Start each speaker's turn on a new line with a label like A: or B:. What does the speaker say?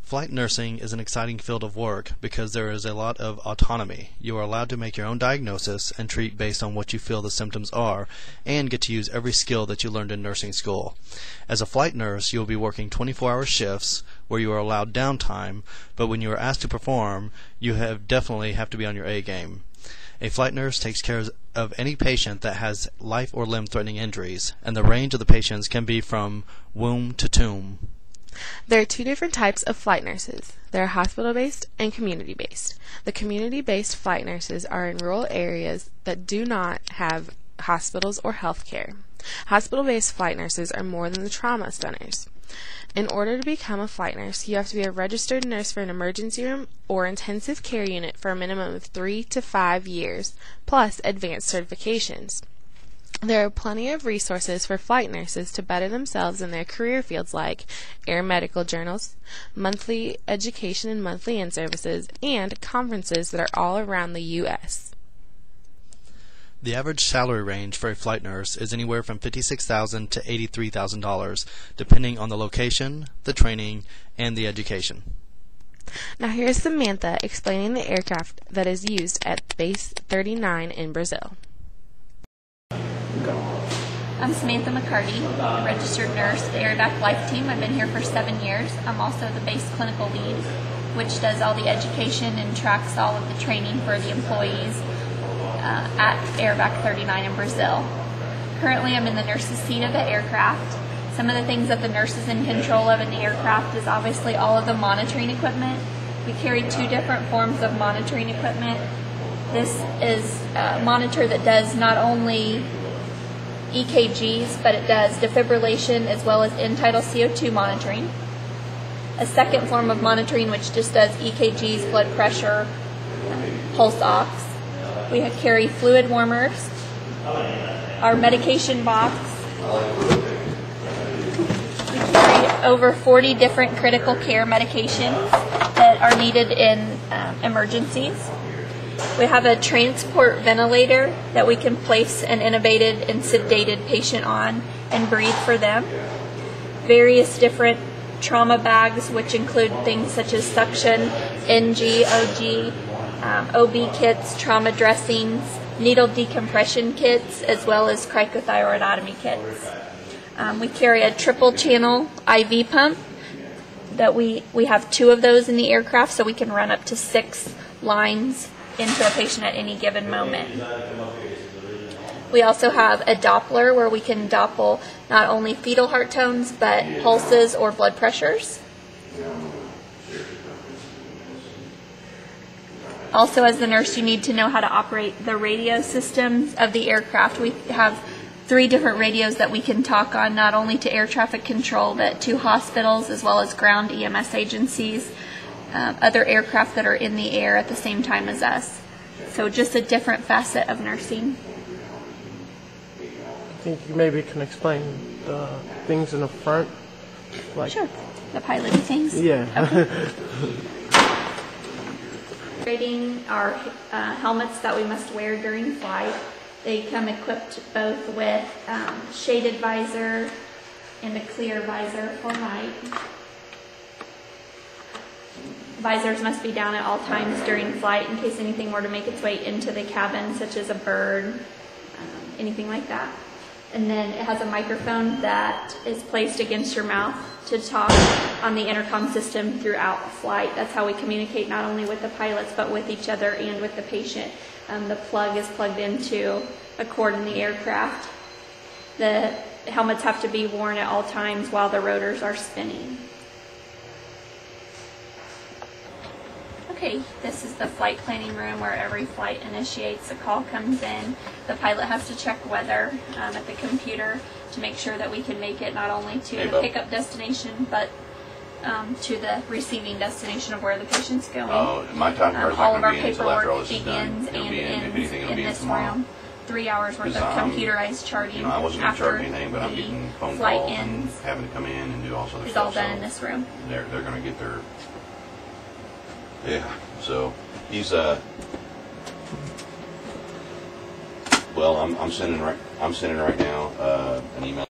A: Flight nursing is an exciting field of work because there is a lot of autonomy. You are allowed to make your own diagnosis and treat based on what you feel the symptoms are, and get to use every skill that you learned in nursing school. As a flight nurse, you will be working 24-hour shifts where you are allowed downtime, but when you are asked to perform, you definitely have to be on your A game. A flight nurse takes care of any patient that has life or limb-threatening injuries, and the range of the patients can be from womb to tomb.
B: There are two different types of flight nurses. There are hospital-based and community-based. The community-based flight nurses are in rural areas that do not have hospitals or health care. Hospital-based flight nurses are more than the trauma centers. In order to become a flight nurse, you have to be a registered nurse for an emergency room or intensive care unit for a minimum of 3 to 5 years, plus advanced certifications. There are plenty of resources for flight nurses to better themselves in their career fields like air medical journals, monthly education and monthly in-services, and conferences that are all around the U.S.
A: The average salary range for a flight nurse is anywhere from $56,000 to $83,000, depending on the location, the training, and the education.
B: Now here's Samantha explaining the aircraft that is used at Base 39 in Brazil.
C: I'm Samantha McCarty, a registered nurse at the AirVac Life Team. I've been here for 7 years. I'm also the base clinical lead, which does all the education and tracks all of the training for the employees at AirVac 39 in Brazil. Currently, I'm in the nurse's seat of the aircraft. Some of the things that the nurse is in control of in the aircraft is obviously all of the monitoring equipment. We carry 2 different forms of monitoring equipment. This is a monitor that does not only EKGs, but it does defibrillation as well as end-tidal CO2 monitoring. A second form of monitoring which just does EKGs, blood pressure, pulse ox. We carry fluid warmers, our medication box. We carry over 40 different critical care medications that are needed in emergencies. We have a transport ventilator that we can place an intubated and sedated patient on and breathe for them. Various different trauma bags, which include things such as suction, NG, OG, OB kits, trauma dressings, needle decompression kits, as well as cricothyroidotomy kits. We carry a triple channel IV pump that we have 2 of those in the aircraft, so we can run up to 6 lines into a patient at any given moment. We also have a Doppler where we can Doppel not only fetal heart tones but pulses or blood pressures. Also, as the nurse, you need to know how to operate the radio systems of the aircraft. We have 3 different radios that we can talk on, not only to air traffic control but to hospitals as well as ground EMS agencies, other aircraft that are in the air at the same time as us. So just a different facet of nursing.
D: I think you maybe can explain the things in the front. Like,
C: sure. The piloting things?
D: Yeah.
C: Okay. Our helmets that we must wear during flight. They come equipped both with shaded visor and a clear visor for night. Visors must be down at all times during flight in case anything were to make its way into the cabin, such as a bird, anything like that. And then it has a microphone that is placed against your mouth to talk on the intercom system throughout flight. That's how we communicate not only with the pilots but with each other and with the patient. The plug is plugged into a cord in the aircraft. The helmets have to be worn at all times while the rotors are spinning. Okay, this is the flight planning room where every flight initiates. A call comes in. The pilot has to check weather at the computer to make sure that we can make it not only to the pickup destination but to the receiving destination of where the patient's going.
E: My time card's
C: all
E: not
C: of
E: going
C: our
E: to be in until after all
C: paperwork
E: this is done.
C: begins and
E: If anything, it'll
C: ends
E: be
C: in this
E: tomorrow.
C: room. 3 hours worth of computerized charting
E: I wasn't going to charge
C: after
E: anything, but I'm
C: the
E: getting phone
C: flight
E: calls and
C: ends.
E: having to come in and do all sorts of
C: It's
E: stuff.
C: all done
E: so
C: in this room.
E: They're going to get their... Yeah, so he's well, I'm sending right now an email